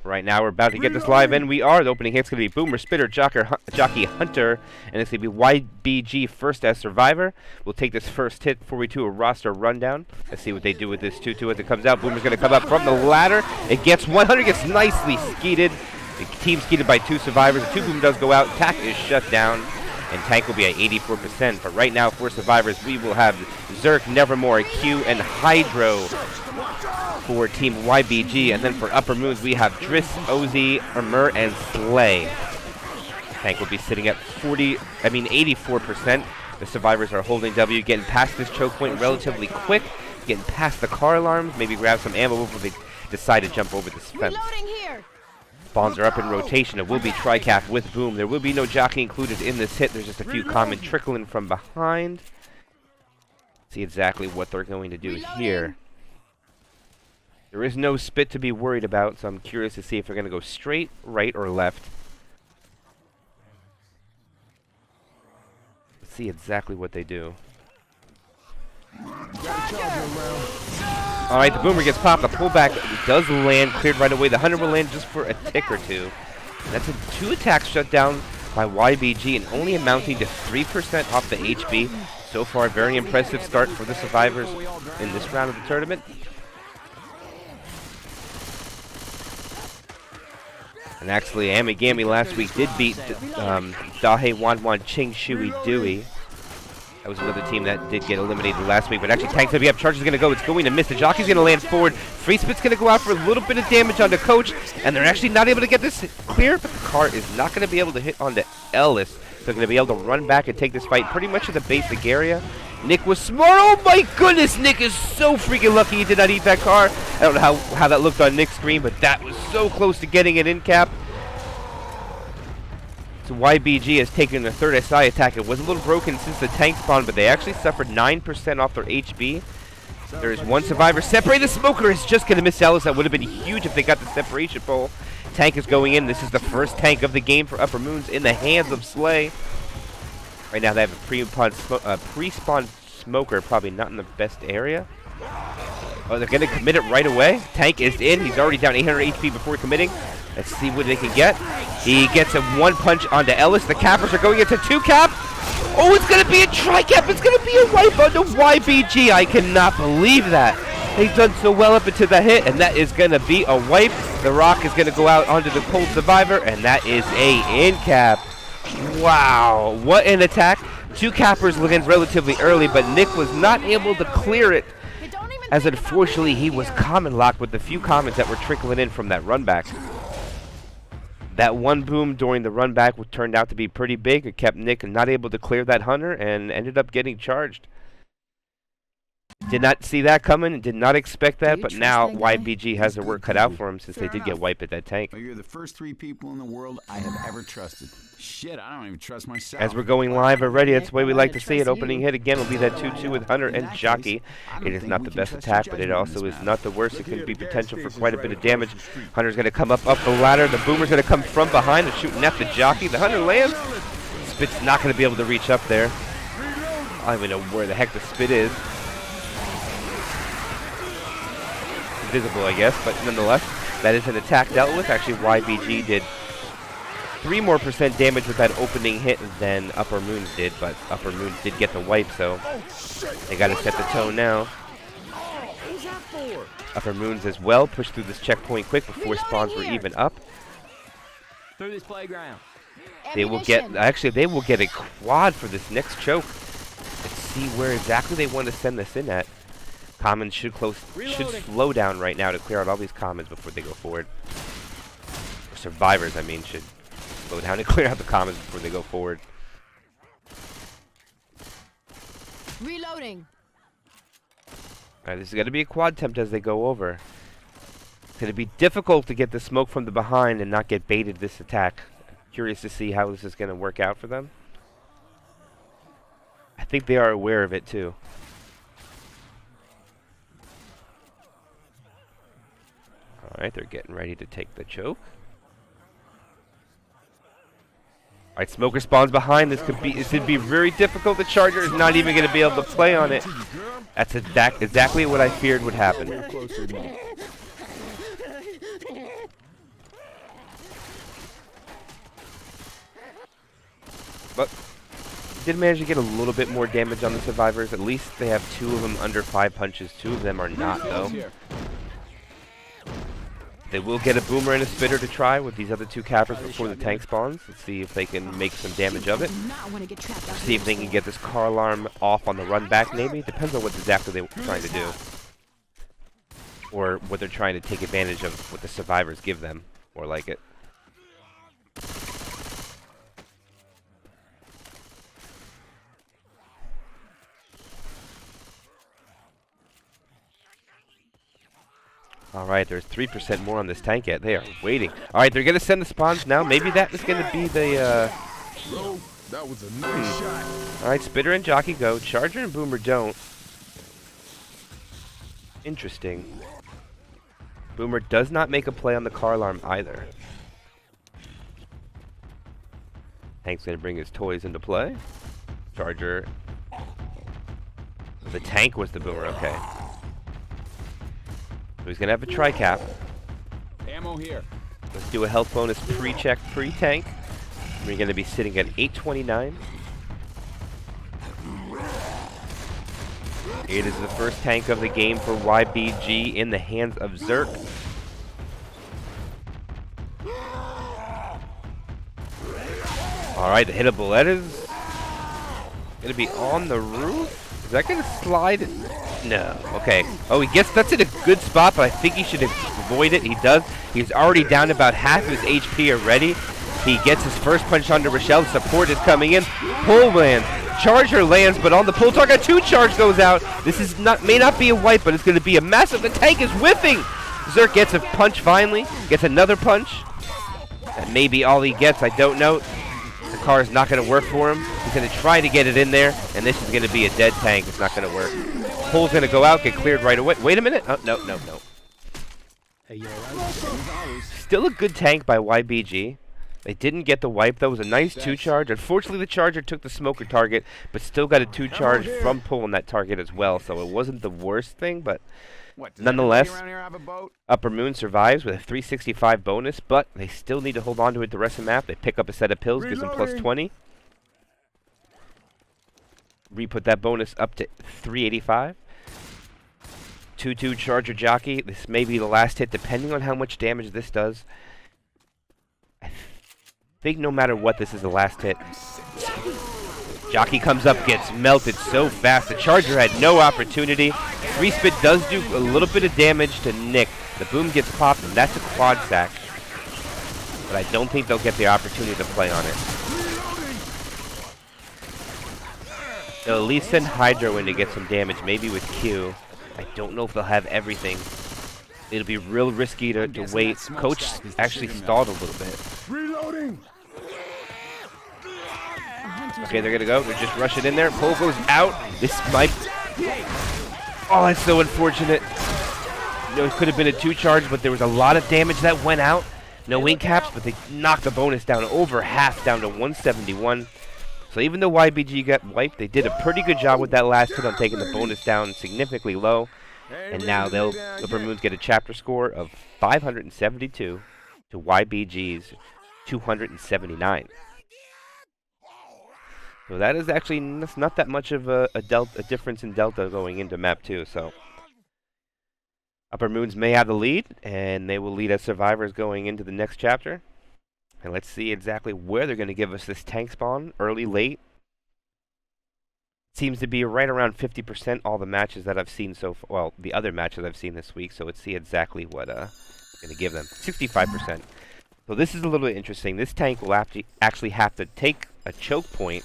Right now, we're about to get this live, and we are. The opening hit's going to be Boomer, Spitter, Jockey, Hunter, and it's going to be YBG first as Survivor. We'll take this first hit before we do a roster rundown. Let's see what they do with this 2-2 as it comes out. Boomer's going to come up from the ladder. It gets 100, gets nicely skeeted. The team's skeeted by 2 Survivors. The 2 Boom does go out. Attack is shut down, and Tank will be at 84%. But right now, for Survivors, we will have Zerk, Nevermore, Q, and Hydro for Team YBG, and then for Upper Moons we have Driss, Ozzy, Amur, and Slay. Tank will be sitting at 84%. The Survivors are holding W, getting past this choke point relatively quick, getting past the car alarms, maybe grab some ammo before they decide to jump over this fence. Spawns are up in rotation. It will be Tricap with Boom. There will be no jockey included in this hit. There's just a few common trickling from behind. See exactly what they're going to do here. There is no spit to be worried about, so I'm curious to see if they're going to go straight, right, or left. Let's see exactly what they do. Alright, the Boomer gets popped. The pullback does land, cleared right away. The Hunter will land just for a tick or two. And that's a 2 attacks shut down by YBG and only amounting to 3% off the HB. So far, very impressive start for the Survivors in this round of the tournament. And actually, Amigami last week did beat Dahe Wan Wan Ching Shui Dewey. That was another team that did get eliminated last week. But actually, Tank's going to be up. Charge is going to go. It's going to miss. The Jockey's going to land forward. Free Spit's going to go out for a little bit of damage onto Coach. And they're actually not able to get this clear. But the car is not going to be able to hit onto Ellis. So they're going to be able to run back and take this fight pretty much in the basic area. Nick was smart. Oh my goodness, Nick is so freaking lucky he did not eat that car. I don't know how that looked on Nick's screen, but that was so close to getting it in cap. So YBG has taken their third SI attack. It was a little broken since the tank spawn, but they actually suffered 9% off their HB. There is 1 Survivor. Separate. The Smoker is just going to miss Ellis. That would have been huge if they got the separation pole. Tank is going in. This is the first tank of the game for Upper Moons in the hands of Slay. Right now they have a pre-spawn Smoker, probably not in the best area. Oh, they're going to commit it right away. Tank is in. He's already down 800 HP before committing. Let's see what they can get. He gets a 1 punch onto Ellis. The cappers are going into 2 cap. Oh, it's going to be a tri-cap. It's going to be a wipe onto YBG. I cannot believe that. They've done so well up into the hit, and that is going to be a wipe. The Rock is going to go out onto the Cold Survivor, and that is a in-cap. Wow, what an attack. 2 cappers land relatively early, but Nick was not able to clear it, as unfortunately he was common locked with the few commons that were trickling in from that run back. That 1 boom during the run back turned out to be pretty big. It kept Nick not able to clear that Hunter and ended up getting charged. Did not see that coming and did not expect that, but now YBG has their work cut out for him since they did get wiped at that tank. Well, you're the first 3 people in the world I have ever trusted. Shit, I don't even trust myself. As we're going live already, that's the way we like to see it. Opening hit again will be that 2-2 with Hunter and Jockey. It is not the best attack, but it also is not the worst. It could be potential for quite a bit of damage. Hunter's going to come up the ladder. The Boomer's going to come from behind and shooting at the Jockey. The Hunter lands. Spit's not going to be able to reach up there. I don't even know where the heck the Spit is. Visible, I guess, but nonetheless, that is an attack dealt with. Actually, YBG did 3% more damage with that opening hit than Upper Moons did, but Upper Moons did get the wipe, so they got to set the tone now. Upper Moons as well pushed through this checkpoint quick before spawns were even up. Through this playground. They will get, actually, they will get a quad for this next choke. Let's see where exactly they want to send this in at. Commons should slow down right now to clear out all these commons before they go forward. Or Survivors, I mean, should slow down and clear out the commons before they go forward. Reloading. Alright, this is going to be a quad attempt as they go over. It's going to be difficult to get the smoke from the behind and not get baited this attack. Curious to see how this is going to work out for them. I think they are aware of it too. Alright, they're getting ready to take the choke. Alright, Smoker spawns behind. This could be very difficult. The Charger is not even going to be able to play on it. That's exactly what I feared would happen. But did manage to get a little bit more damage on the survivors. At least they have 2 of them under 5 punches. 2 of them are not, though. They will get a boomer and a spitter to try with these other 2 cappers before the tank spawns. Let's see if they can make some damage of it. See if they can get this car alarm off on the run back, maybe. Depends on what exactly they're trying to do. Or what they're trying to take advantage of what the survivors give them. More like it. Alright, there's 3% more on this tank yet. They are waiting. Alright, they're going to send the spawns now. Maybe that is going to be the, That was a nice shot. Alright, Spitter and Jockey go. Charger and Boomer don't. Interesting. Boomer does not make a play on the car alarm either. Tank's going to bring his toys into play. Charger. The tank was the Boomer, okay. So he's going to have a tri-cap. Ammo here. Let's do a health bonus pre-check, pre-tank. We're going to be sitting at 829. It is the first tank of the game for YBG in the hands of Zerk. Alright, the hittable. That is going to be on the roof. Is that going to slide? No. Okay. Oh, he gets, that's in a good spot, but I think he should avoid it. He does. He's already down about half his HP already. He gets his first punch onto Rochelle. Support is coming in. Pull lands. Charger lands, but on the pull target, 2 charge goes out. This is not, may not be a wipe, but it's going to be a massive. The tank is whiffing. Zerk gets a punch finally. Gets another punch. That may be all he gets. I don't know. The car is not going to work for him. He's going to try to get it in there, and this is going to be a dead tank. It's not going to work. Pull's going to go out, get cleared right away. Wait a minute. Oh, no. Hey, you alright? Still a good tank by YBG. They didn't get the wipe, though. It was a nice 2-charge. Unfortunately, the Charger took the smoker target, but still got a 2-charge from pull on that target as well, so it wasn't the worst thing, but nonetheless, Upper Moon survives with a 365 bonus, but they still need to hold on to it the rest of the map. They pick up a set of pills, gives them plus 20. Re-put that bonus up to 385. 2-2 Charger Jockey. This may be the last hit, depending on how much damage this does. I think no matter what, this is the last hit. Jockey comes up, gets melted so fast. The Charger had no opportunity. 3-spit does do a little bit of damage to Nick. The boom gets popped, and that's a quad sack. But I don't think they'll get the opportunity to play on it. They'll at least send Hydro in to get some damage, maybe with Q. I don't know if they'll have everything. It'll be real risky to wait. Coach actually stalled a little bit. Reloading. Okay, they're gonna go. They're just rushing in there. Pole goes out. This might. Oh, that's so unfortunate. No, it could have been a 2-charge, but there was a lot of damage that went out. No wing caps, but they knocked the bonus down over half, down to 171. So even though YBG got wiped, they did a pretty good job with that last hit on taking the bonus down significantly low. And now they'll, the Bermudes get a chapter score of 572 to YBG's 279. So that is actually that's not that much of a difference in delta going into map 2. So Upper Moons may have the lead, and they will lead as survivors going into the next chapter. And let's see exactly where they're going to give us this tank spawn, early, late. Seems to be right around 50% all the matches that I've seen so far. Well, the other matches I've seen this week, so let's see exactly what it's going to give them. 65%. So this is a little bit interesting. This tank will actually have to take a choke point.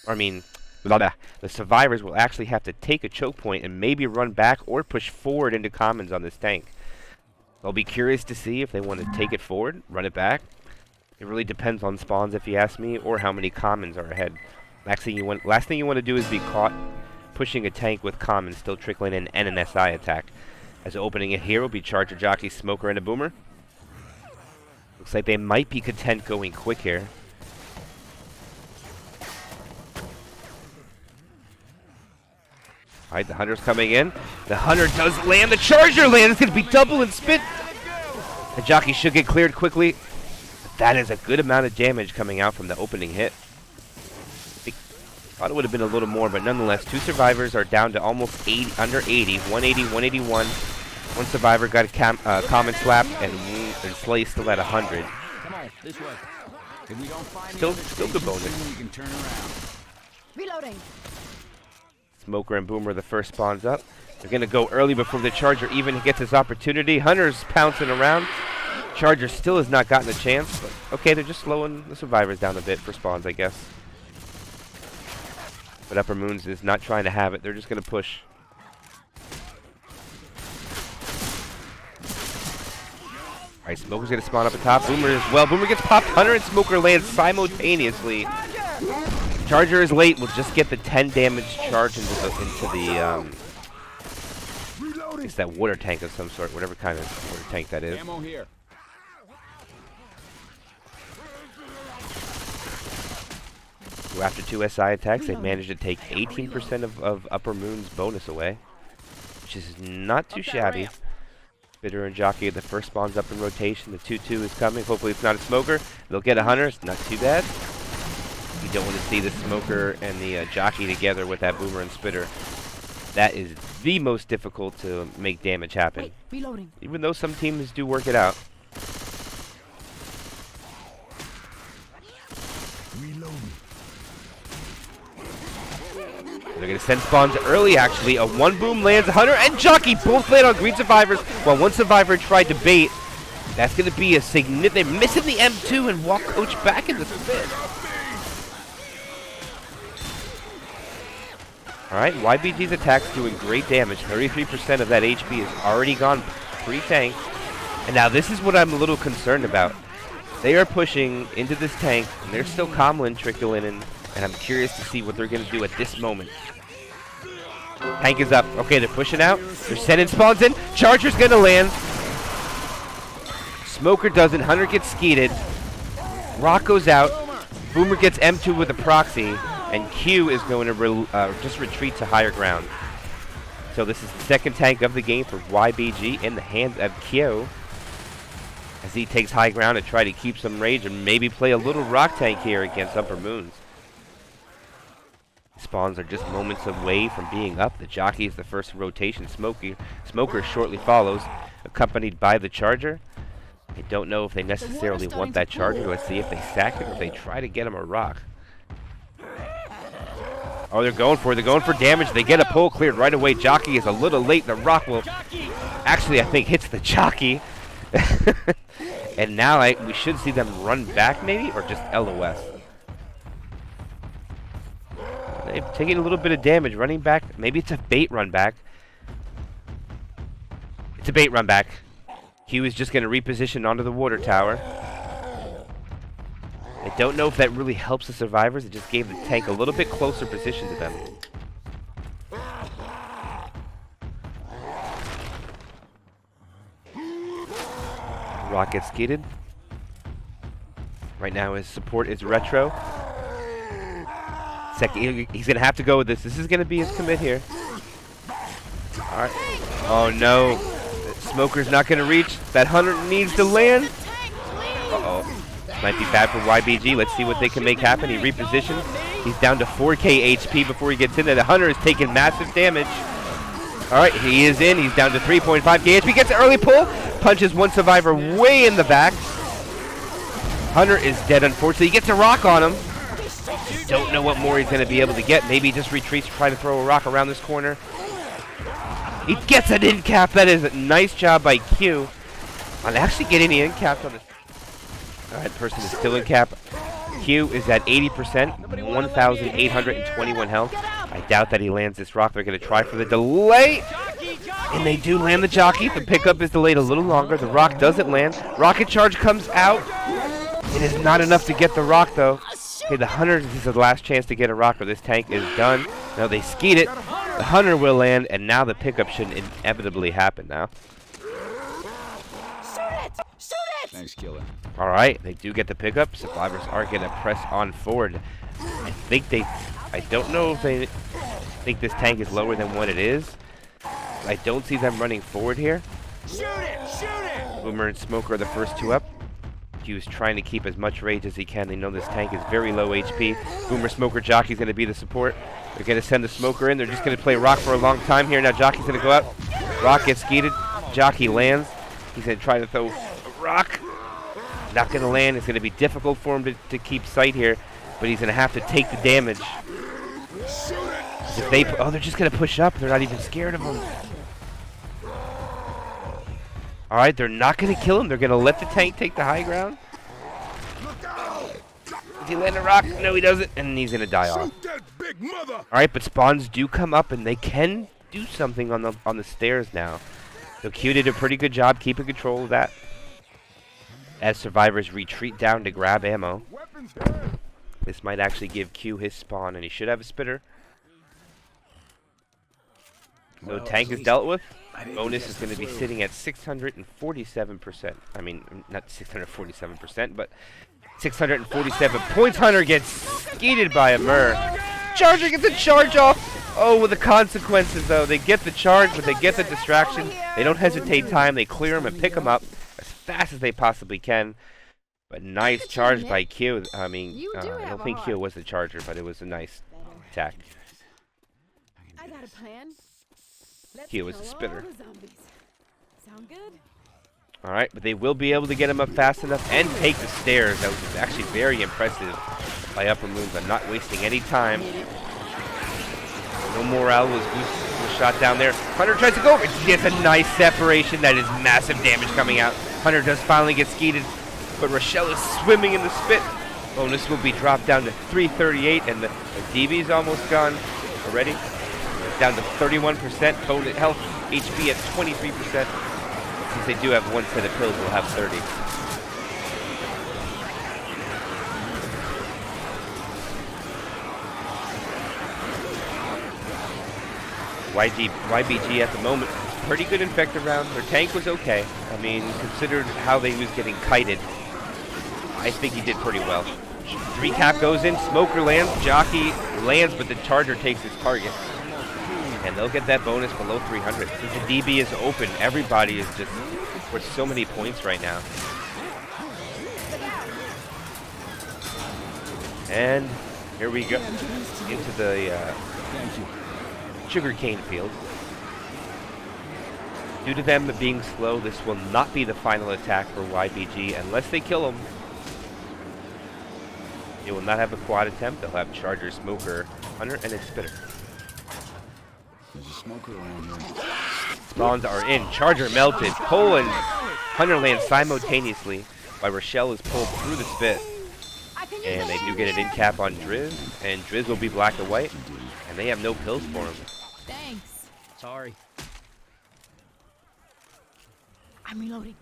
I mean, the survivors will actually have to take a choke point and maybe run back or push forward into commons on this tank. I'll be curious to see if they want to take it forward, run it back. It really depends on spawns, if you ask me, or how many commons are ahead. Last thing you want to do is be caught pushing a tank with commons still trickling in and an SI attack. As opening it here will be Charger, Jockey, Smoker, and a Boomer. Looks like they might be content going quick here. Alright, the Hunter's coming in. The Hunter does land. The Charger lands. It's going to be double and spit. The Jockey should get cleared quickly. That is a good amount of damage coming out from the opening hit. Thought it would have been a little more, but nonetheless, 2 survivors are down to almost 80, under 80, 180, 181. One survivor got a common slap, and Slay still at 100. Come on, this way. If we don't find Still the other good station bonus. soon, we can turn around. Reloading. Smoker and Boomer, the first spawns up. They're going to go early before the Charger even gets his opportunity. Hunter's pouncing around. Charger still has not gotten a chance. But okay, they're just slowing the survivors down a bit for spawns, I guess. But Upper Moons is not trying to have it. They're just going to push. Alright, Smoker's going to spawn up at top. Boomer as well. Boomer gets popped. Hunter and Smoker land simultaneously. Charger is late. We'll just get the 10 damage charge into the it's that water tank of some sort, whatever kind of water tank that is. Ammo here. So after 2 SI attacks, they've managed to take 18% of Upper Moon's bonus away, which is not too shabby. Spitter and Jockey are the first spawns up in rotation. The 2-2 is coming. Hopefully it's not a Smoker. They'll get a Hunter. It's not too bad. You don't want to see the Smoker and the Jockey together with that Boomer and Spitter. That is the most difficult to make damage happen. Wait, reloading. Even though some teams do work it out. Reloading. They're going to send spawns early, actually. A 1 boom lands. Hunter and Jockey both land on green survivors, while 1 survivor tried to bait. That's going to be a significant... They're missing the M2 and walk Coach back in the spin. Alright, YBG's attack's doing great damage. 33% of that HP is already gone pre-tank. And now this is what I'm a little concerned about. They are pushing into this tank, and there's still Comlin trickling in, and I'm curious to see what they're going to do at this moment. Tank is up. Okay, they're pushing out. They're sending spawns in. Charger's going to land. Smoker doesn't. Hunter gets skeeted. Rock goes out. Boomer gets M2 with a proxy. And Q is going to just retreat to higher ground. So this is the second tank of the game for YBG in the hands of Q, as he takes high ground and try to keep some range and maybe play a little rock tank here against Upper Moons. Spawns are just moments away from being up. The Jockey is the first rotation. Smoker shortly follows, accompanied by the Charger. I don't know if they necessarily want that Charger. Let's see if they sack it or if they try to get him a rock. Oh, they're going for damage. They get a pull cleared right away. Jockey is a little late. The rock will actually, I think, hits the Jockey. And now we should see them run back maybe, or just LOS. They've taken a little bit of damage running back. Maybe it's a bait run back. It's a bait run back. Q is just going to reposition onto the water tower. I don't know if that really helps the survivors. It just gave the tank a little bit closer position to them. Rock gets skeeted. Right now his support is Retro. He's going to have to go with this. This is going to be his commit here. Alright. Oh no. Smoker's not going to reach. That Hunter needs to land. Uh-oh. Might be bad for YBG. Let's see what they can make happen. He repositions. He's down to 4k HP before he gets in there. The Hunter is taking massive damage. Alright, he is in. He's down to 3.5k HP. Gets an early pull. Punches 1 survivor way in the back. Hunter is dead, unfortunately. He gets a rock on him. Don't know what more he's going to be able to get. Maybe he just retreats, try to throw a rock around this corner. He gets an in cap. That is a nice job by Q on actually getting the in cap on this. Alright, person is still in cap. Q is at 80%, 1,821 health. I doubt that he lands this rock. They're going to try for the delay. And they do land the Jockey. The pickup is delayed a little longer. The rock doesn't land. Rocket charge comes out. It is not enough to get the rock, though. Okay, the Hunter, this is the last chance to get a rock, or this tank is done. Now they skeet it. The Hunter will land, and now the pickup should inevitably happen now. Thanks, Killer. Alright, they do get the pickup. Survivors are going to press on forward. I don't know if they think this tank is lower than what it is. I don't see them running forward here. Shoot it! Shoot it! Boomer and Smoker are the first 2 up. Q's trying to keep as much rage as he can. They know this tank is very low HP. Boomer, Smoker, Jockey's going to be the support. They're going to send the Smoker in. They're just going to play Rock for a long time here. Now Jockey's going to go out. Rock gets skeeted. Jockey lands. He's going to try to throw a Rock. Not going to land. It's going to be difficult for him to keep sight here, but he's going to have to take the damage. If they, oh, they're just going to push up. They're not even scared of him. All right, they're not going to kill him. They're going to let the tank take the high ground. Does he land a rock? No, he doesn't, and he's going to die off. All right, but spawns do come up, and they can do something on the stairs now. So Q did a pretty good job keeping control of that. As survivors retreat down to grab ammo. This might actually give Q his spawn, and he should have a spitter. So tank is dealt with. Bonus is going to be sitting at 647%. I mean, not 647%, but 647 points. Hunter gets skeeted by a Mur. Charger gets a charge off. Oh, with the consequences, though. They get the charge, but they get the distraction. They don't hesitate time. They clear him and pick him up as fast as they possibly can. But nice charge by Q. I mean, I don't think Q was the charger, but it was a nice attack. I got a plan. Q was a spitter. Sound good? All right, but they will be able to get him up fast enough and take the stairs. That was actually very impressive by Upper Moons. I'm not wasting any time. No morale was shot down there. Hunter tries to go over. He gets a nice separation. That is massive damage coming out. Hunter does finally get skeeted, but Rochelle is swimming in the spit. Bonus will be dropped down to 338, and the DB is almost gone already. It's down to 31%. Bonus health HP at 23%. Since they do have one set of pills, we'll have 30. YBG at the moment, pretty good infected round. Their tank was okay. I mean, considered how they was getting kited, I think he did pretty well. Recap goes in, Smoker lands, Jockey lands, but the Charger takes his target. And they'll get that bonus below 300. Since the DB is open, everybody is just worth so many points right now. And here we go into the sugarcane field. Due to them being slow, this will not be the final attack for YBG unless they kill him. They will not have a quad attempt. They'll have Charger, Smoker, Hunter, and a Spitter. There's a smoker around here. Spawns are in. Charger melted. Cole and Hunter land simultaneously while Rochelle is pulled through the spit. And they do get an in cap on Driz. And Driz will be black and white. And they have no pills for him. Thanks. Sorry. I'm reloading.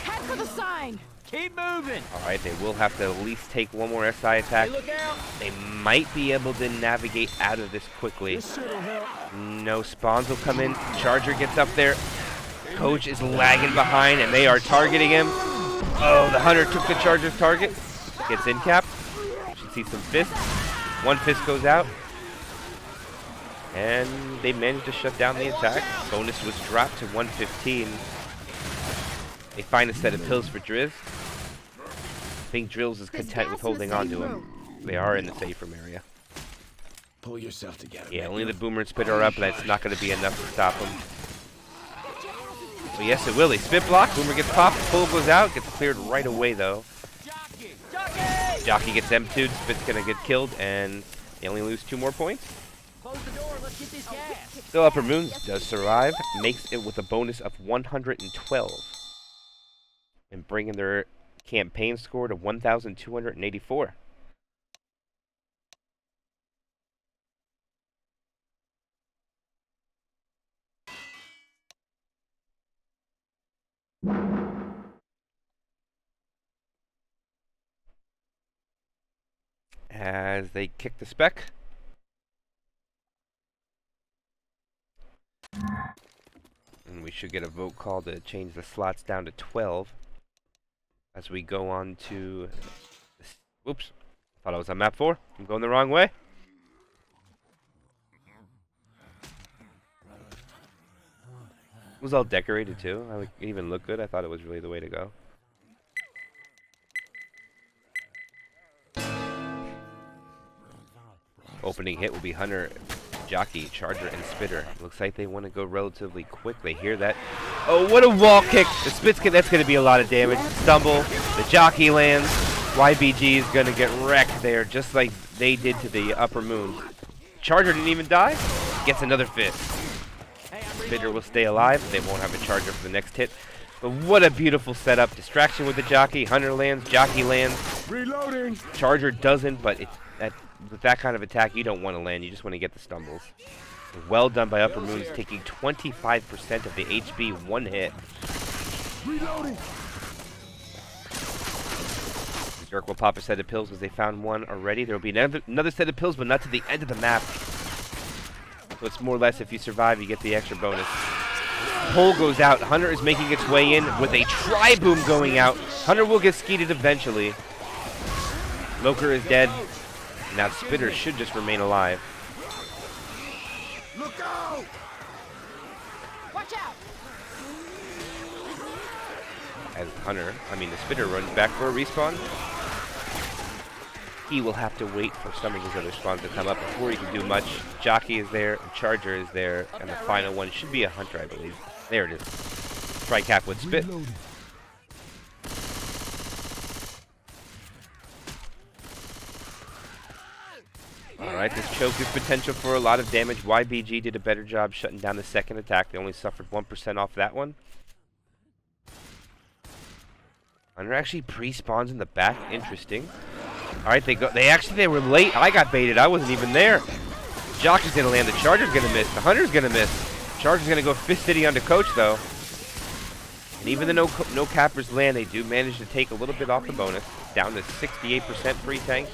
Head for the sign. Keep moving. Alright, they will have to at least take one more SI attack. Hey, look out. They might be able to navigate out of this quickly. No spawns will come in. Charger gets up there. Coach is lagging behind, and they are targeting him. Oh, the Hunter took the Charger's target. Gets in cap. You should see some fists. One fist goes out. And they managed to shut down the attack. Bonus was dropped to 115. They find a set of pills for Driz. I think Drills is content with holding on to him. They are in the safe room area. Pull yourself together. Yeah, only the Boomer and Spitter are up, and that's not going to be enough to stop him. But yes, it will. They spit block. Boomer gets popped. Pull goes out. Gets cleared right away, though. Jockey gets M2'd. Spit's going to get killed, and they only lose 2 more points. Close the door. Let's get this gas. Still, Upper Moon does survive. Makes it with a bonus of 112. And bringing their campaign score to 1,284. As they kick the spec. And we should get a vote call to change the slots down to 12. As we go on to... Whoops. Thought I was on map 4. I'm going the wrong way. It was all decorated too. It even looked good. I thought it was really the way to go. Opening hit will be Hunter, Jockey, Charger, and Spitter. Looks like they want to go relatively quick. They hear that. Oh, what a wall kick! The Spit's that's going to be a lot of damage. Stumble. The Jockey lands. YBG is going to get wrecked there, just like they did to the Upper Moon. Charger didn't even die. Gets another fist. Spitter will stay alive. They won't have a Charger for the next hit. But what a beautiful setup. Distraction with the Jockey. Hunter lands. Jockey lands. Reloading. Charger doesn't, but with that kind of attack, you don't want to land. You just want to get the stumbles. Well done by Upper Moons, taking 25% of the HB one hit. Reloading. Dirk will pop a set of pills because they found one already. There will be another set of pills, but not to the end of the map. So it's more or less if you survive, you get the extra bonus. Pole goes out. Hunter is making its way in with a tri-boom going out. Hunter will get skeeted eventually. Smoker is dead. Now Spitter should just remain alive. Look out! Watch out! As the Spitter runs back for a respawn. He will have to wait for some of his other spawns to come up before he can do much. Jockey is there, Charger is there, and the final one should be a Hunter, I believe. There it is. Tri-cap with Spit. Alright, this choke is potential for a lot of damage. YBG did a better job shutting down the second attack. They only suffered 1% off that one. Hunter actually pre-spawns in the back. Interesting. Alright, they were late. I got baited. I wasn't even there. Jockey's gonna land. The Charger's gonna miss. The Hunter's gonna miss. Charger's gonna go Fist City onto Coach though. And even though no cappers land, they do manage to take a little bit off the bonus. Down to 68% free tank.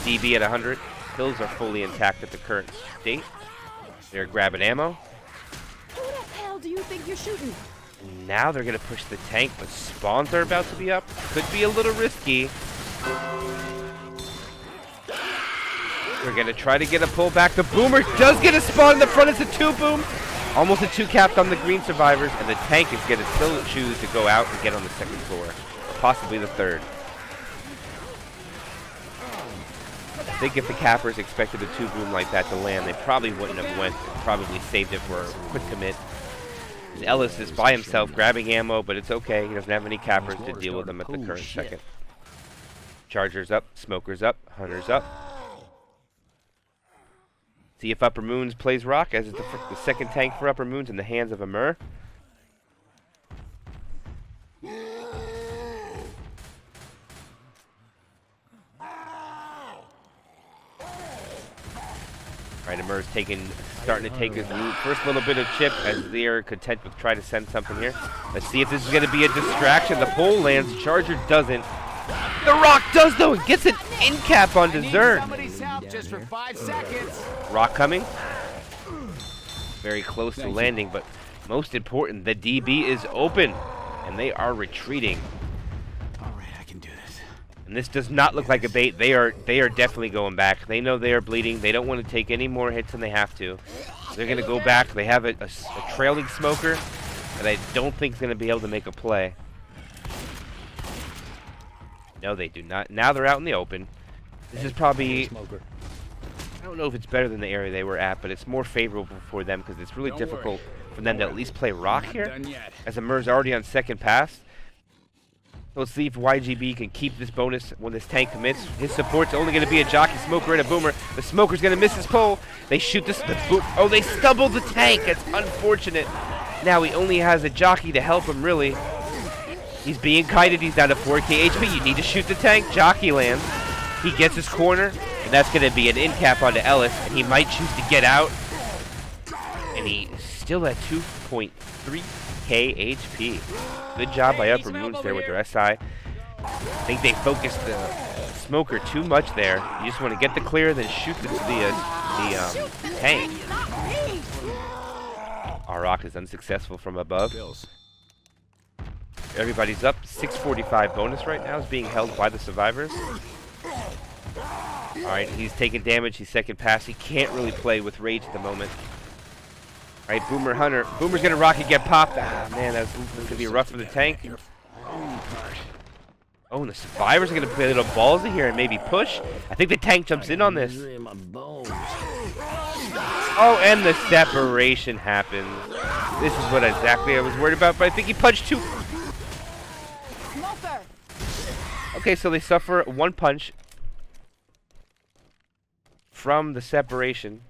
DB at 100. Pills are fully intact at the current state. They're grabbing ammo. Who the hell do you think you're shooting? Now they're going to push the tank, but spawns are about to be up. Could be a little risky. We're going to try to get a pull back. The Boomer does get a spawn in the front. It's a 2-boom. Almost a 2-capped on the green survivors, and the tank is going to still choose to go out and get on the second floor. Or possibly the third. I think if the cappers expected a 2-boom like that to land, they probably wouldn't have went. Probably saved it for a quick commit. Ellis is by himself grabbing ammo, but it's okay. He doesn't have any cappers to deal with them at the current second. Charger's up, Smoker's up, Hunter's up. See if Upper Moons plays rock, as it's the second tank for Upper Moons in the hands of Amur. Right, Amur's starting to take his first little bit of chip as they're content with trying to send something here. Let's see if this is going to be a distraction. The pole lands, Charger doesn't. The rock does though, it gets an in cap on dessert. Somebody's help just for 5 seconds. Rock coming. Very close to landing, but most important, the DB is open and they are retreating. Alright, I can do this. And this does not look like a bait. They are definitely going back. They know they are bleeding. They don't want to take any more hits than they have to. They're going to go back. They have a trailing Smoker that I don't think is going to be able to make a play. No, they do not. Now they're out in the open. This is probably... I don't know if it's better than the area they were at, but it's more favorable for them because it's really difficult for them to at least play rock here. As Amur's already on second pass. Let's see if YGB can keep this bonus when this tank commits. His support's only going to be a Jockey, Smoker, and a Boomer. The Smoker's going to miss his pole. They shoot this. Oh, they stumbled the tank. It's unfortunate. Now he only has a Jockey to help him, really. He's being kited. He's down to 4k HP. You need to shoot the tank. Jockey lands. He gets his corner, and that's going to be an in cap onto Ellis, and he might choose to get out. And he's still at 2.3k HP. Good job by Upper Moons there with their SI. I think they focused the Smoker too much there. You just want to get the clear, then shoot the tank. Our rock is unsuccessful from above. Everybody's up. 645 bonus right now is being held by the survivors. Alright, he's taking damage. He's second pass. He can't really play with rage at the moment. Alright, Boomer Hunter. Boomer's gonna rocket get popped. Ah, man, that's gonna be rough for the tank. Oh, and the survivors are going to play a little ballsy here and maybe push. I think the tank jumps in on this. Oh, and the separation happens. This is what exactly I was worried about, but I think he punched too. Smoker. Okay, so they suffer one punch from the separation.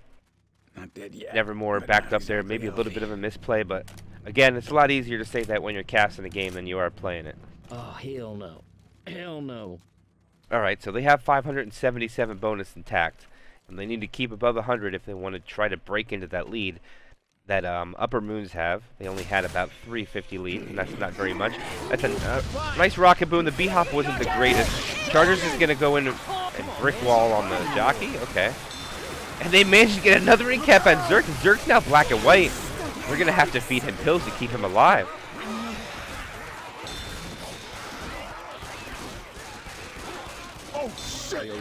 Not dead yet. Nevermore backed up there. Maybe a little bit of a misplay, but again, it's a lot easier to say that when you're casting a game than you are playing it. Oh, hell no. Hell no. Alright, so they have 577 bonus intact, and they need to keep above 100 if they want to try to break into that lead that Upper Moons have. They only had about 350 lead, and that's not very much. That's a nice rocket boom. The B-hop wasn't the greatest. Chargers is going to go in and brick wall on the jockey. Okay. And they managed to get another recap on Zerk. Zerk's now black and white. We're going to have to feed him pills to keep him alive.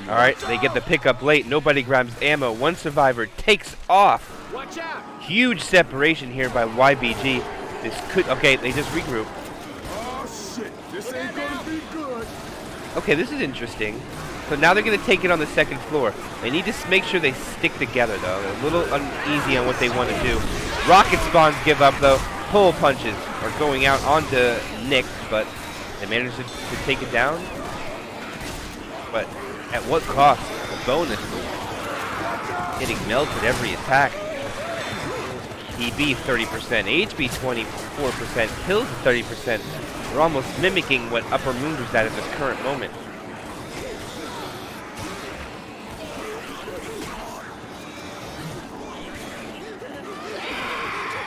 Alright, they get the pickup late. Nobody grabs ammo. One survivor takes off. Watch out! Huge separation here by YBG. This could... Okay, they just regroup. Oh, shit. This ain't gonna be good. Okay, this is interesting. So now they're going to take it on the second floor. They need to make sure they stick together, though. They're a little uneasy on what they want to do. Rocket spawns give up, though. Pull punches are going out onto Nick, but they managed to take it down. But at what cost? The bonus. Getting melted every attack. EB 30%, HB 24%, kills 30%. They're almost mimicking what Upper Moon was at this current moment.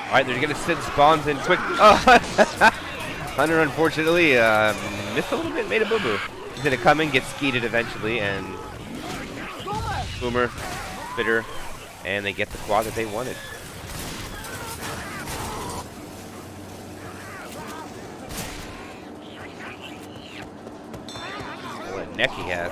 Alright, they're going to send spawns in quick. Oh, Hunter unfortunately missed a little bit, made a boo-boo. He's going to come in, get skeeted eventually, and Boomer, Spitter, and they get the quad that they wanted. What a neck he has.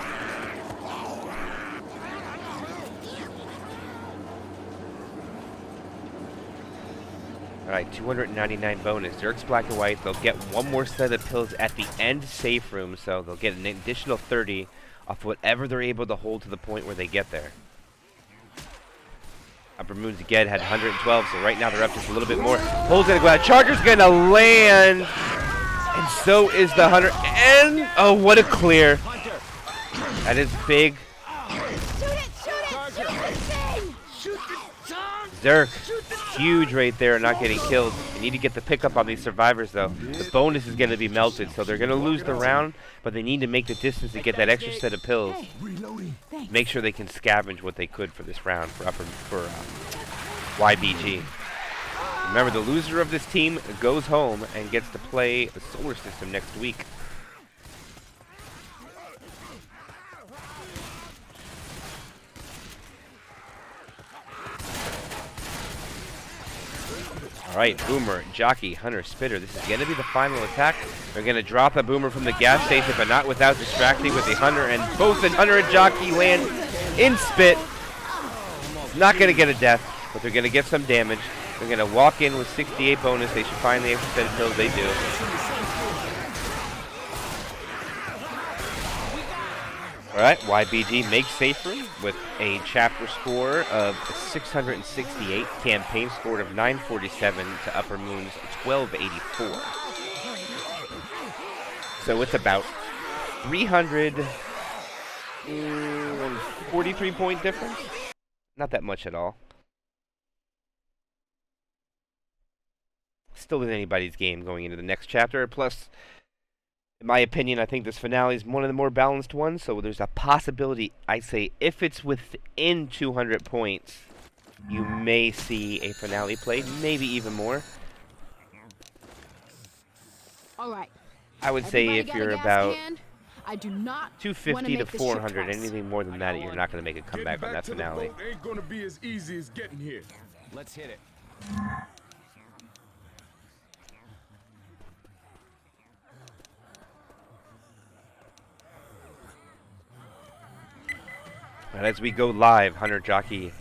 Alright, 299 bonus. Zerk's black and white. They'll get one more set of pills at the end safe room, so they'll get an additional 30 off whatever they're able to hold to the point where they get there. Upper Moons again had 112, so right now they're up just a little bit more. Pole's gonna go out. Charger's gonna land! And so is the Hunter. And, oh, what a clear. That is big. Zerk, huge right there, not getting killed. They need to get the pickup on these survivors, though. The bonus is going to be melted, so they're going to lose the round, but they need to make the distance to get that extra set of pills. Make sure they can scavenge what they could for this round for YBG. Remember, the loser of this team goes home and gets to play the solar system next week. Alright, Boomer, Jockey, Hunter, Spitter. This is going to be the final attack. They're going to drop a Boomer from the gas station, but not without distracting with the Hunter. And both the Hunter and Jockey land in Spit. Not going to get a death, but they're going to get some damage. They're going to walk in with 68 bonus. They should find the extra set of kills. They do. Alright, YBG makes safe room with a chapter score of 668, campaign score of 947 to Upper Moon's 1284. So it's about 343 point difference. Not that much at all. Still in anybody's game going into the next chapter. Plus, in my opinion, I think this finale is one of the more balanced ones, so there's a possibility, I say, if it's within 200 points, you may see a finale played, maybe even more. All right. I would say if you're about I do not 250 to 400, anything more than that, you're not going to make a comeback on that finale. Ain't gonna be as easy as getting here. Let's hit it. And as we go live, Hunter, Jockey,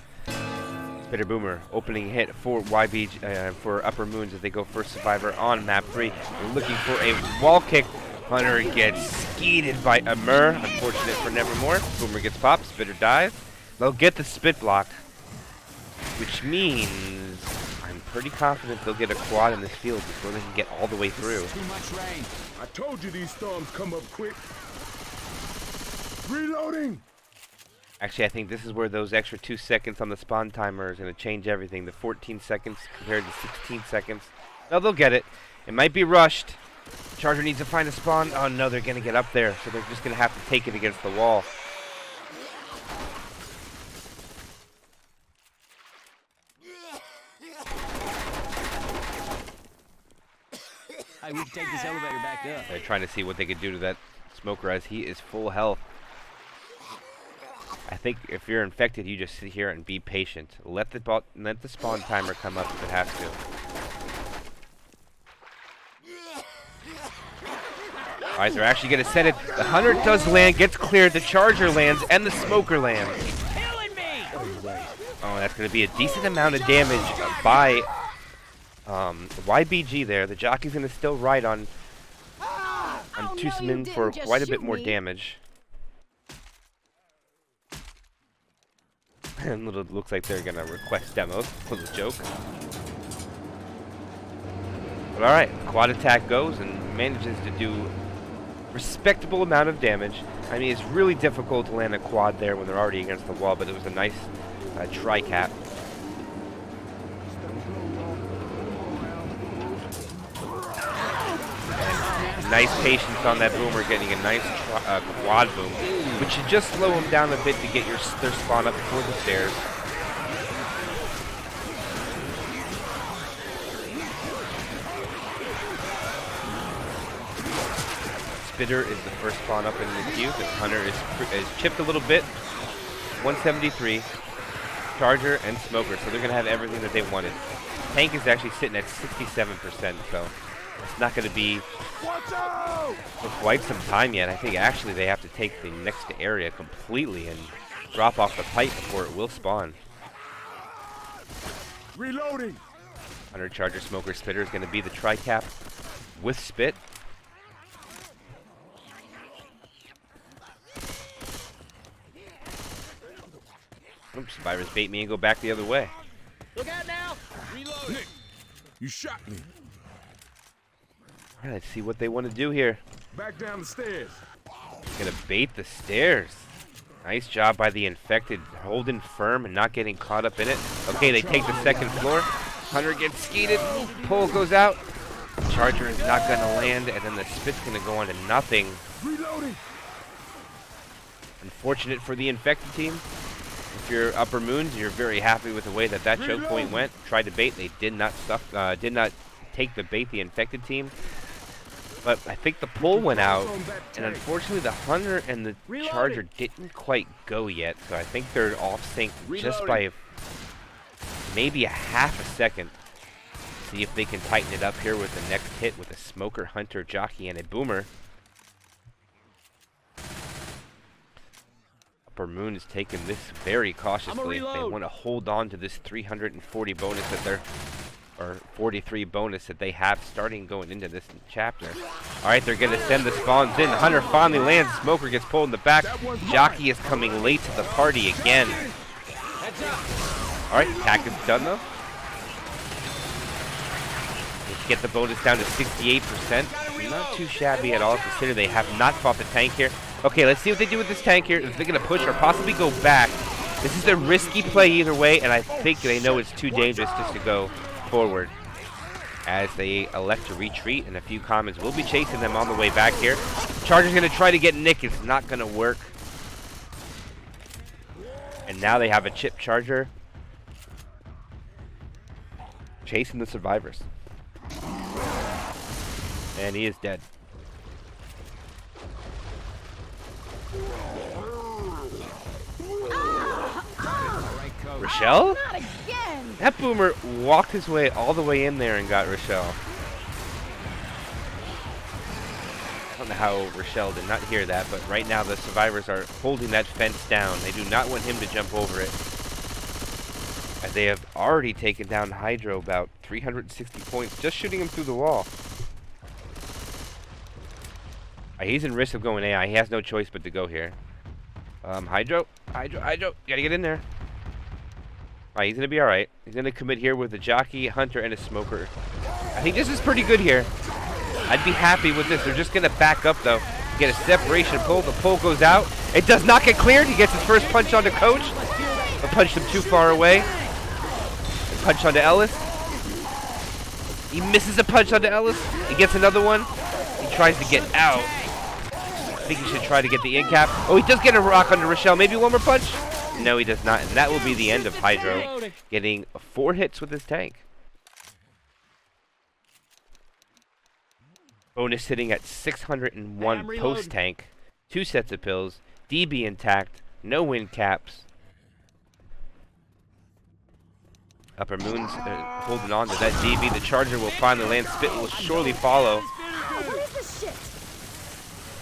Spitter, Boomer, opening hit for YB for Upper Moons as they go first survivor on map 3. They're looking for a wall kick Hunter gets skeeted by Amur. Unfortunate for Nevermore. Boomer gets popped. Spitter dies. They'll get the spit block, which means I'm pretty confident they'll get a quad in this field before they can get all the way through. Too much rain. I told you these storms come up quick. Reloading. Actually, I think this is where those extra 2 seconds on the spawn timer is going to change everything. The 14 seconds compared to 16 seconds. No, they'll get it. It might be rushed. Charger needs to find a spawn. Oh no, they're going to get up there, so they're just going to have to take it against the wall. Hey, we can take this elevator back up. They're trying to see what they could do to that smoker as he is full health. I think if you're infected, you just sit here and be patient. Let the spawn timer come up if it has to. Alright, they're actually going to send it. The Hunter does land, gets cleared, the Charger lands, and the Smoker lands. Killing me! Oh, that's going to be a decent amount of damage by YBG there. The jockey's going to still ride on Tusman for quite a bit more damage. And it looks like they're going to request demos. Little joke. But alright, quad attack goes and manages to do respectable amount of damage. I mean, it's really difficult to land a quad there when they're already against the wall, but it was a nice tri-cap. Nice patience on that Boomer, getting a nice quad boom, which should just slow them down a bit to get their spawn up before the stairs. Spitter is the first spawn up in the queue. The Hunter is chipped a little bit. 173. Charger and Smoker, so they're going to have everything that they wanted. Tank is actually sitting at 67%, so it's not going to be for quite some time yet. I think actually they have to take the next area completely and drop off the pipe before it will spawn. Reloading. Hunter, Charger, Smoker, Spitter is going to be the tri-cap with Spit. Oops, Survivors bait me and go back the other way. Look out now! Reload! Nick, you shot me. Alright, let's see what they want to do here. Back down the stairs. Gonna bait the stairs. Nice job by the infected, holding firm and not getting caught up in it. Okay, they take the second floor. Hunter gets skeeted. Pole goes out. Charger is not gonna land, and then the Spit's gonna go on to nothing. Reloading. Unfortunate for the infected team. If you're Upper Moons, you're very happy with the way that choke point went. Tried to bait, they did not take the bait, the infected team. But I think the pull went out, and unfortunately the Hunter and the Charger didn't quite go yet. So I think they're off sync just by maybe a half a second. See if they can tighten it up here with the next hit with a Smoker, Hunter, Jockey, and a Boomer. Upper Moon is taking this very cautiously. They want to hold on to this 340 bonus that they're, or 43 bonus that they have starting going into this chapter. All right, they're going to send the spawns in. Hunter finally lands. Smoker gets pulled in the back. Jockey is coming late to the party again. All right, attack is done though. Let's get the bonus down to 68%. Not too shabby at all, considering they have not fought the tank here. Okay, let's see what they do with this tank here. If they're going to push or possibly go back. This is a risky play either way, and I think they know it's too dangerous just to go forward. As they elect to retreat, and a few comments will be chasing them on the way back here. Charger's going to try to get Nick. It's not going to work. And now they have a chip Charger chasing the survivors. And he is dead. Rochelle? Not again. That Boomer walked his way all the way in there and got Rochelle. I don't know how Rochelle did not hear that, but right now the survivors are holding that fence down. They do not want him to jump over it. As they have already taken down Hydro about 360 points, just shooting him through the wall. He's in risk of going AI. He has no choice but to go here. Hydro. Gotta get in there. He's gonna be alright. He's gonna commit here with a jockey, hunter, and a smoker. I think this is pretty good here. I'd be happy with this. They're just gonna back up though. Get a separation pull. The pull goes out. It does not get cleared. He gets his first punch onto Coach. But punched him too far away. And punch onto Ellis. He misses a punch onto Ellis. He gets another one. He tries to get out. I think he should try to get the in cap. Oh, he does get a rock onto Rochelle. Maybe one more punch? No, he does not. And that will be the end of Hydro getting 4 hits with his tank. Bonus sitting at 601 post tank. 2 sets of pills. DB intact. No wind caps. Upper Moon's holding on to that DB. The Charger will finally land. Spit will surely follow.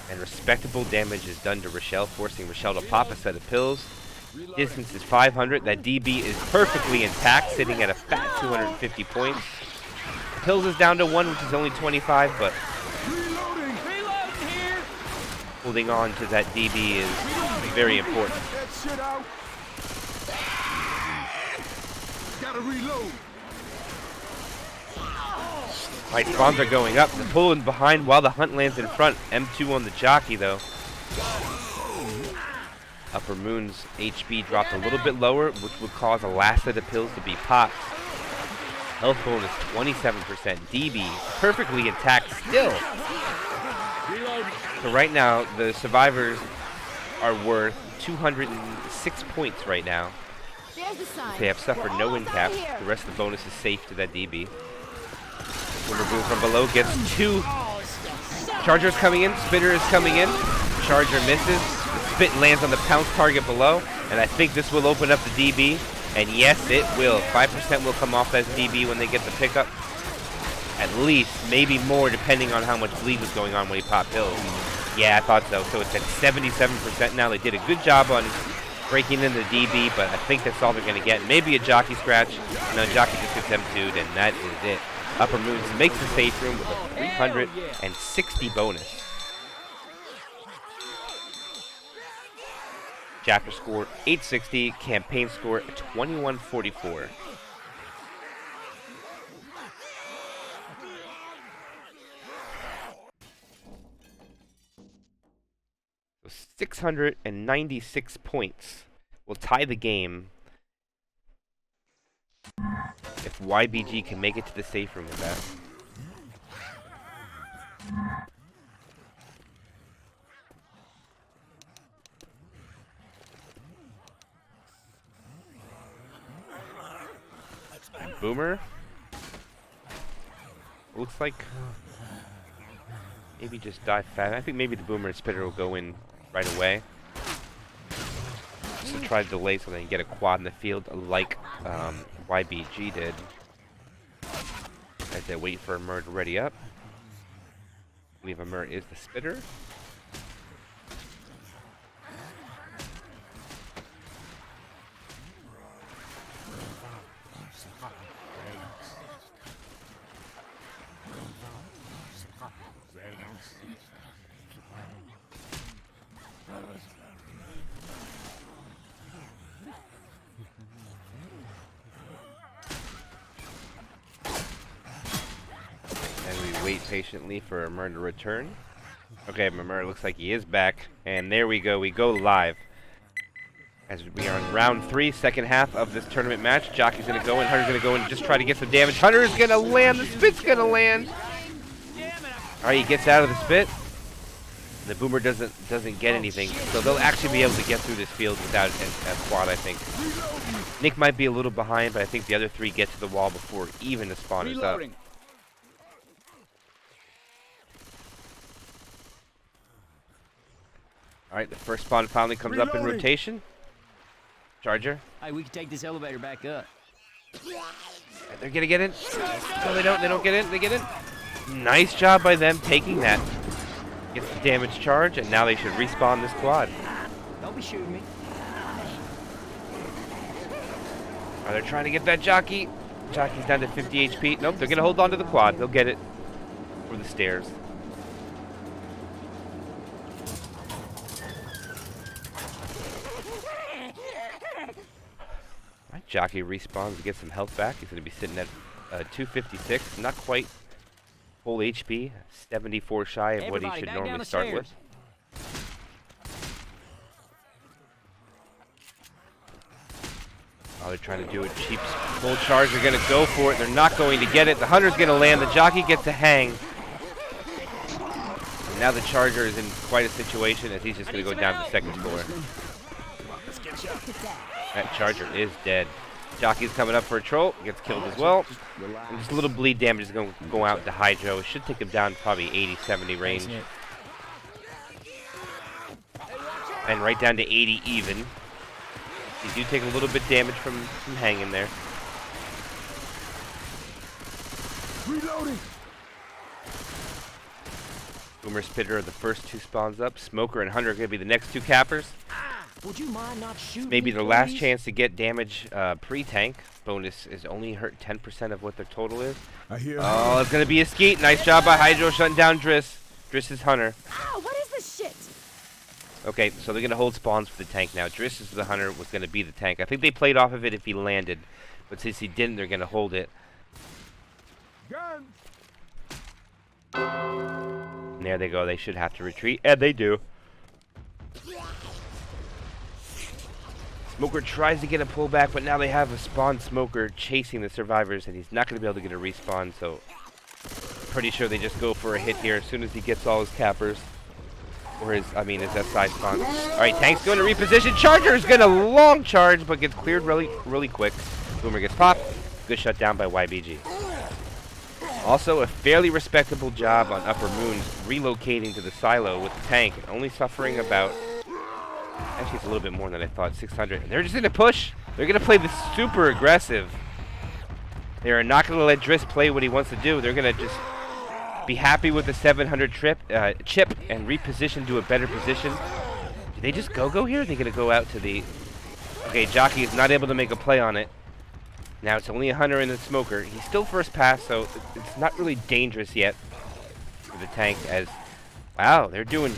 And respectable damage is done to Rochelle, forcing Rochelle to pop a set of pills. Distance is 500. That DB is perfectly intact, sitting at a fat 250 points. Pills is down to 1, which is only 25, but holding on to that DB is very important. Right, spawns are going up. The pull in behind while the hunt lands in front. M2 on the jockey, though. Upper Moon's HB dropped a little bit lower, which would cause a last set of pills to be popped. Health bonus 27%. DB perfectly intact still. So right now, the survivors are worth 206 points right now. They have suffered no win cap. The rest of the bonus is safe to that DB. Boomer Boom from below gets 2. Charger's coming in. Spitter is coming in. Charger misses. The spit lands on the pounce target below. And I think this will open up the DB. And yes, it will. 5% will come off that DB when they get the pickup. At least, maybe more, depending on how much bleed was going on when he popped pills. Yeah, I thought so. So it's at 77% now. They did a good job on breaking in the DB, but I think that's all they're going to get. Maybe a jockey scratch. No, jockey just gets M2'd, and that is it. Upper Moons makes the safe room with a 360 bonus. Chapter score 860, campaign score 2144. So 696 points will tie the game if YBG can make it to the safe room with that. Boomer looks like maybe just die fast. I think maybe the Boomer and Spitter will go in right away. Just to try to delay so they can get a quad in the field like YBG did. As they wait for Amur to ready up. I believe Amur is the Spitter. Wait patiently for Amur to return. Okay, Amur looks like he is back. And there we go. We go live. As we are in round 3, second half of this tournament match. Jockey's going to go in. Hunter's going to go in and just try to get some damage. Hunter is going to land. The spit's going to land. Alright, he gets out of the spit. The Boomer doesn't get anything. So they'll actually be able to get through this field without a quad, I think. Nick might be a little behind, but I think the other 3 get to the wall before even the spawners up. Alright, the first spawn finally comes up in rotation. Charger. Hey, we can take this elevator back up. They're gonna get in. No, they don't get in. They get in. Nice job by them taking that. Gets the damage charge, and now they should respawn this quad. Don't be shooting me. Are they trying to get that jockey? Jockey's down to 50 HP. Nope, they're gonna hold on to the quad. They'll get it for the stairs. Jockey respawns to get some health back. He's going to be sitting at 256. Not quite full HP. 74 shy of what he should normally start with. Oh, they're trying to do a cheap full charge. They're going to go for it. They're not going to get it. The Hunter's going to land. The Jockey gets a hang. And now the Charger is in quite a situation as he's just going to go down to the second floor. That Charger is dead. Jockey's coming up for a troll. Gets killed as well. And just a little bleed damage is going to go out to Hydro. It should take him down to probably 80, 70 range. And right down to 80 even. You do take a little bit damage from hanging there. Reloading. Boomer Spitter are the first two spawns up. Smoker and Hunter are going to be the next two cappers. Would you mind not shooting? Maybe their last chance to get damage pre-tank. Bonus is only hurt 10% of what their total is. I hear. Oh, it's going to be a skeet. Nice job by Hydro shutting down Driss. Driss is Hunter. Ow, what is this shit? Okay, so they're going to hold spawns for the tank now. Driss is the Hunter, was going to be the tank. I think they played off of it if he landed. But since he didn't, they're going to hold it. Gun. And there they go. They should have to retreat. And they do. Smoker tries to get a pullback, but now they have a spawn Smoker chasing the survivors, and he's not going to be able to get a respawn, so pretty sure they just go for a hit here as soon as he gets all his cappers. Or his SI spawns. Alright, Tank's going to reposition. Charger is going to long charge, but gets cleared really quick. Boomer gets popped. Good shutdown by YBG. Also, a fairly respectable job on Upper Moons relocating to the silo with the tank, only suffering about... Actually, it's a little bit more than I thought, 600. And they're just going to push. They're going to play this super aggressive. They are not going to let Driss play what he wants to do. They're going to just be happy with the 700 chip and reposition to a better position. Do they just go here? They're going to go out to the... Okay, Jockey is not able to make a play on it. Now it's only a Hunter and a Smoker. He's still first pass, so it's not really dangerous yet for the tank as... Wow, they're doing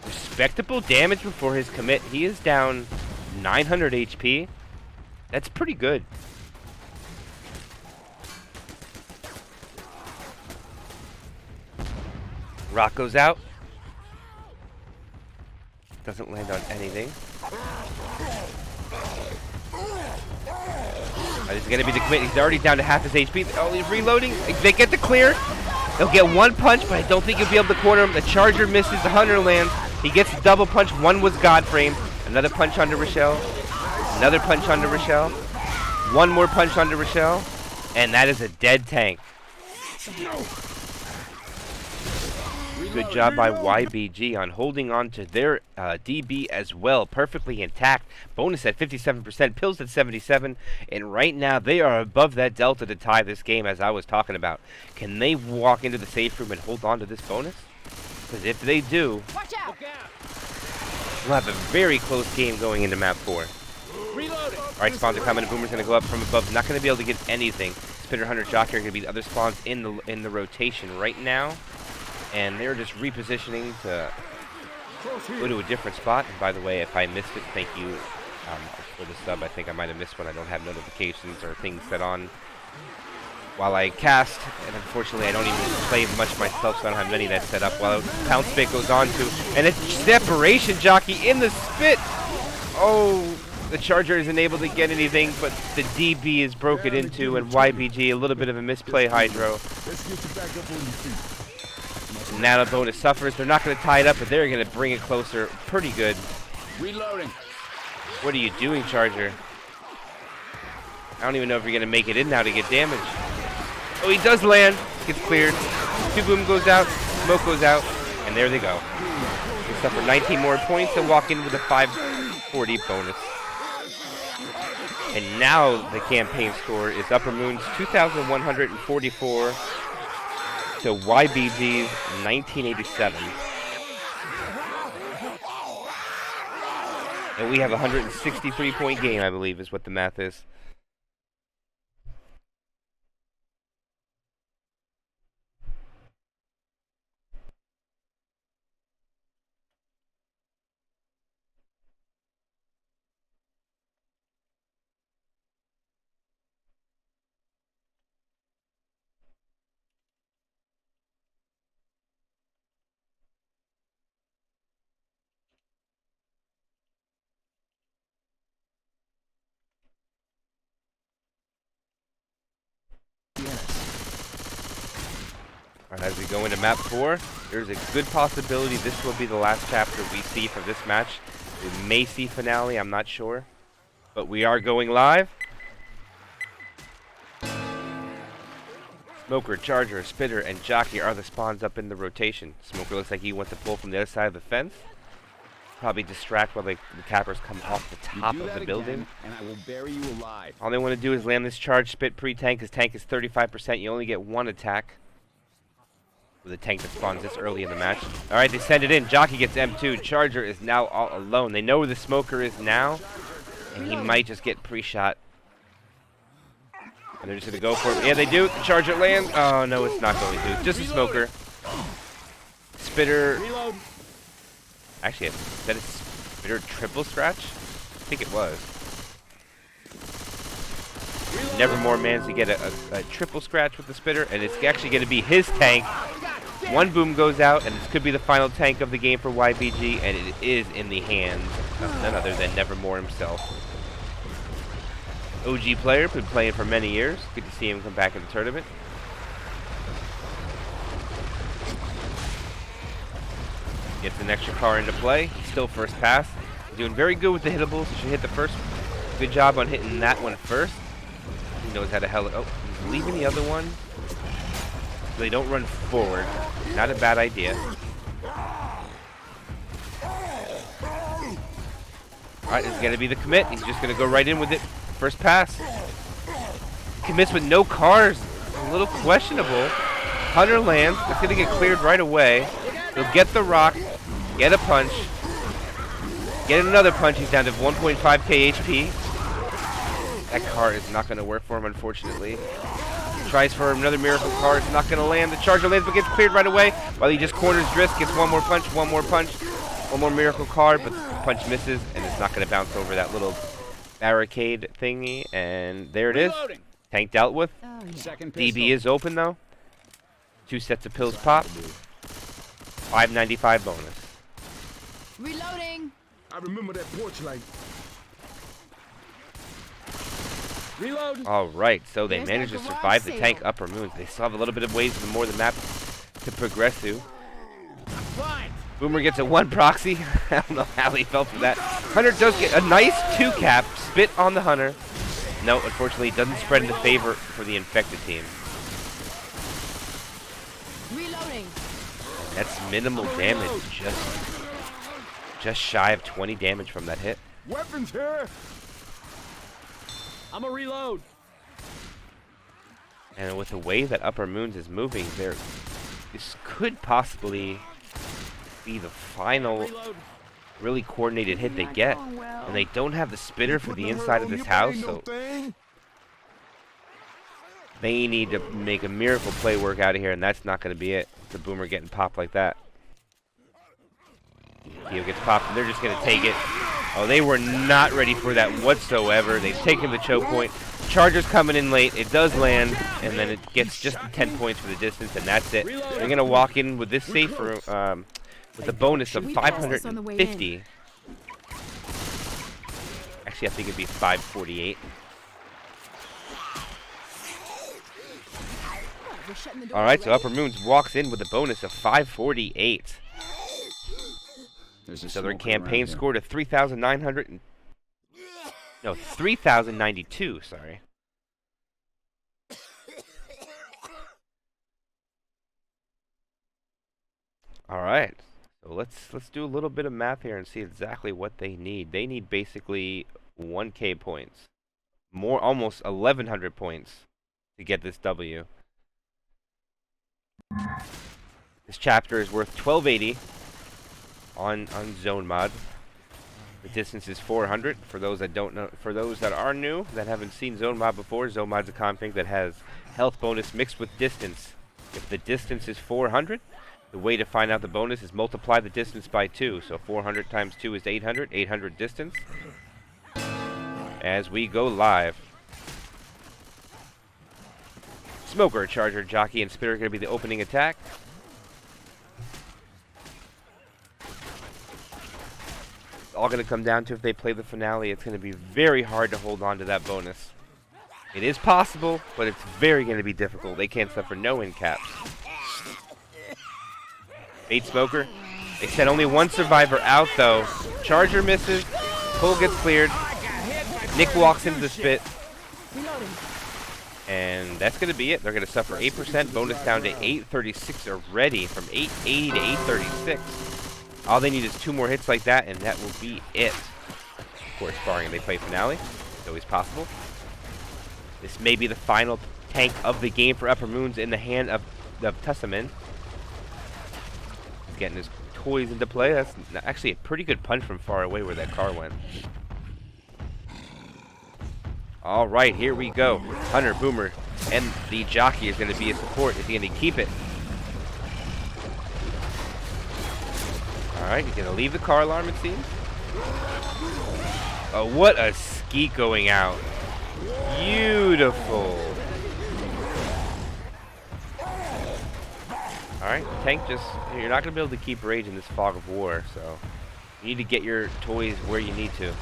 respectable damage before his commit. He is down 900 HP. That's pretty good. Rock goes out. Doesn't land on anything. This is going to be the commit. He's already down to half his HP. Oh, he's reloading. They get the clear. They'll get one punch, but I don't think he'll be able to corner him. The Charger misses. The Hunter lands. He gets a double punch. One was Godframe. Another punch onto Rochelle. Another punch onto Rochelle. One more punch onto Rochelle. And that is a dead tank. Good job by YBG on holding on to their DB as well. Perfectly intact. Bonus at 57%. Pills at 77. And right now they are above that delta to tie this game, as I was talking about. Can they walk into the safe room and hold on to this bonus? Because if they do, Watch out. we'll have a very close game going into map 4. Alright, spawns are coming. Boomer's going to go up from above. Not going to be able to get anything. Spitter, Hunter, Jockey are going to be the other spawns in the rotation right now. And they're just repositioning to go to a different spot. And by the way, if I missed it, thank you for the sub. I think I might have missed one. I don't have notifications or things set on while I cast. And unfortunately, I don't even play much myself, so I don't have many of that set up. While Pound Spit goes on to... And it's separation, Jockey in the spit! Oh, the Charger isn't able to get anything, but the DB is broken into, and YBG, a little bit of a misplay, Hydro. Let's get you back up on your feet. Now the bonus suffers. They're not going to tie it up, but they're going to bring it closer. Pretty good. Reloading. What are you doing, Charger? I don't even know if you're going to make it in now to get damage. Oh, he does land. Gets cleared. Two Boom goes out. Smoke goes out. And there they go. They suffer 19 more points and walk in with a 540 bonus. And now the campaign score is Upper Moon's 2,144 to YBG's 1987. And we have a 163-point game, I believe, is what the math is. Alright, as we go into map 4, there's a good possibility this will be the last chapter we see from this match. We may see finale, I'm not sure. But we are going live. Smoker, Charger, Spitter, and Jockey are the spawns up in the rotation. Smoker looks like he wants to pull from the other side of the fence. Probably distract while the cappers come off the top of the building. And I will bury you alive. All they want to do is land this charge spit pre-tank. His tank is 35%. You only get one attack with a tank that spawns this early in the match. Alright, they send it in. Jockey gets M2. Charger is now all alone. They know where the Smoker is now, and he might just get pre-shot. And they're just going to go for it. Yeah, they do. The Charger lands. Oh, no, it's not going to. Just a Smoker. Spitter. Actually, is that a Spitter triple scratch? I think it was. Nevermore managed to get a triple scratch with the Spitter, and it's actually going to be his tank. One boom goes out, and this could be the final tank of the game for YBG, and it is in the hands of none other than Nevermore himself. OG player, been playing for many years. Good to see him come back in the tournament. Gets an extra car into play. Still first pass. Doing very good with the hittables. He should hit the first. Good job on hitting that one first. He knows how to hell it. Oh, he's leaving the other one. So they don't run forward. Not a bad idea. Alright, it's going to be the commit. He's just going to go right in with it. First pass. Commits with no cars. A little questionable. Hunter lands. It's going to get cleared right away. He'll get the rock. Get a punch. Get another punch. He's down to 1.5k HP. That car is not going to work for him, unfortunately. Tries for another miracle car. It's not going to land. The Charger lands, but gets cleared right away. While he just corners Drisk, gets one more punch, one more miracle car, but the punch misses, and it's not going to bounce over that little barricade thingy. And there it is. Tank dealt with. Oh, yeah. DB is open, though. 2 sets of pills pop. 595 bonus. Reloading. I remember that porch light. Reload. All right, so they There's managed to that garage survive the sale. tank upper moons. They still have a little bit of ways to more of the map to progress through. Fine. Boomer gets a 1 proxy. I don't know how he fell for that. Hunter does get a nice 2 cap. Spit on the Hunter. No, unfortunately, it doesn't spread in the favor for the infected team. Reloading. That's minimal damage. Just shy of 20 damage from that hit. Weapons here. I'm a reload. And with the way that Upper Moons is moving, this could possibly be the final Reload. really coordinated hit they get. And they don't have the Spitter for the inside of this house, so they need to make a miracle play work out of here, and that's not going to be it. The Boomer getting popped like that. Keo gets popped, and they're just going to take it. Oh, they were not ready for that whatsoever. They've taken the choke point. Charger's coming in late. It does land, and then it gets just 10 points for the distance, and that's it. They're going to walk in with this safe room, with a bonus of 550. Actually, I think it'd be 548. We're shutting the door. All right, so Upper Moons walks in with a bonus of 548. So their campaign scored a 3,900. No, 3,092. Sorry. All right. So let's do a little bit of math here and see exactly what they need. They need basically 1K points, almost 1,100 points to get this W. This chapter is worth 1280 on zone mod. The distance is 400. For those that don't know, for those that are new, that haven't seen zone mod before, zone mod's a config that has health bonus mixed with distance. If the distance is 400, the way to find out the bonus is multiply the distance by 2. So 400 times 2 is 800. 800 distance. As we go live. Smoker, Charger, Jockey, and Spitter are going to be the opening attack. It's all going to come down to if they play the finale. It's going to be very hard to hold on to that bonus. It is possible, but it's very going to be difficult. They can't suffer no in caps. Bait Smoker. They said only one survivor out, though. Charger misses. Cole gets cleared. Nick walks into the spit. Reloading. And that's going to be it. They're going to suffer 8%. Bonus down to 836 already from 880 to 836. All they need is 2 more hits like that, and that will be it. Of course, barring they play finale. It's always possible. This may be the final tank of the game for Upper Moons in the hand of Tussaman. He's getting his toys into play. That's actually a pretty good punch from far away where that car went. All right, here we go. Hunter, Boomer, and the jockey is going to be a support. Is he going to keep it? All right, he's going to leave the car alarm, it seems. Oh, what a skeet going out. Beautiful. Alright, tank just... You're not going to be able to keep rage in this fog of war, so... You need to get your toys where you need to.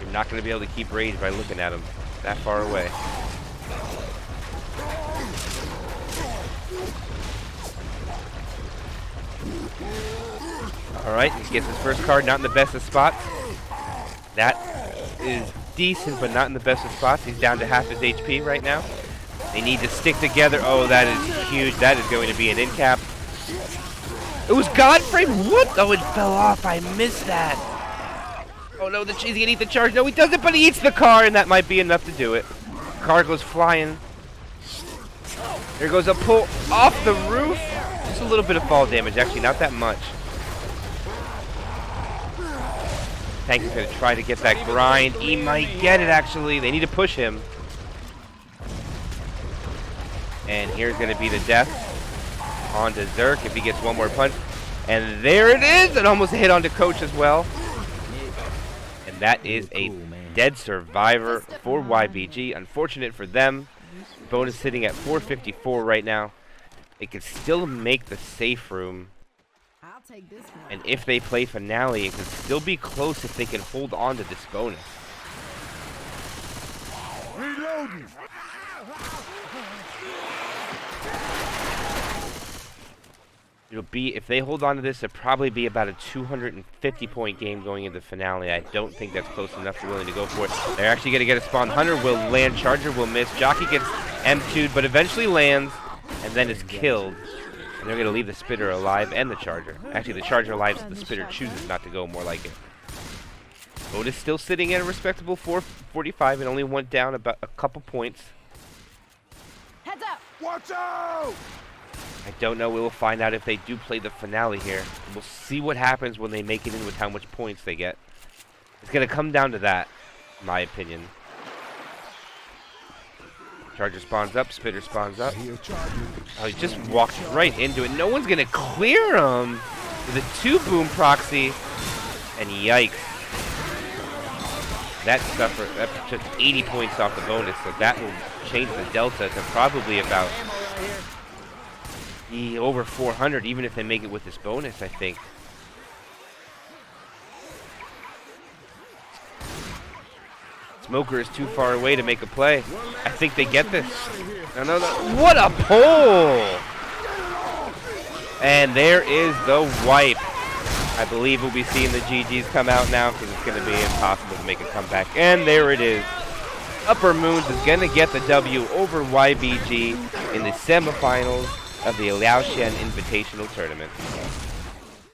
You're not going to be able to keep rage by looking at them that far away. Alright, he gets his first card, not in the best of spots. That is decent, but not in the best of spots. He's down to half his HP right now. They need to stick together. Oh, that is huge. That is going to be an end cap. It was Godfrey. What? Oh, it fell off. I missed that. Oh, no, he's going to eat the charge. No, he doesn't, but he eats the car, and that might be enough to do it. Car goes flying. There goes a pull off the roof. Just a little bit of fall damage, actually, not that much. Tank is going to try to get that grind. He might get it, actually. They need to push him. And here's going to be the death onto Zerk if he gets one more punch. And there it is! It almost hit onto Coach as well. And that is a dead survivor for YBG. Unfortunate for them. Bonus sitting at 454 right now. They could still make the safe room. I'll take this one. And if they play finale, it could still be close if they can hold on to this bonus. Reloading. It'll be, if they hold on to this, it'll probably be about a 250-point game going into the finale. I don't think that's close enough. They're willing to go for it. They're actually going to get a spawn. Hunter will land. Charger will miss. Jockey gets M2'd, but eventually lands, and then is killed. And they're going to leave the Spitter alive and the Charger. Actually, the Charger alive, so the Spitter chooses not to go, more like it. Otis still sitting at a respectable 445 and only went down about a couple points. Heads up! Watch out! I don't know. We will find out if they do play the finale here. We'll see what happens when they make it in with how much points they get. It's going to come down to that, in my opinion. Charger spawns up. Spitter spawns up. Oh, he just walked right into it. No one's going to clear him with a 2-boom proxy. And yikes. That took 80 points off the bonus, so that will change the delta to probably about over 400, even if they make it with this bonus, I think. Smoker is too far away to make a play. I think they get this. No. What a pull! And there is the wipe. I believe we'll be seeing the GGs come out now because it's going to be impossible to make a comeback. And there it is. Upper Moons is going to get the W over YBG in the semifinals of the Luo-Shen Invitational Tournament.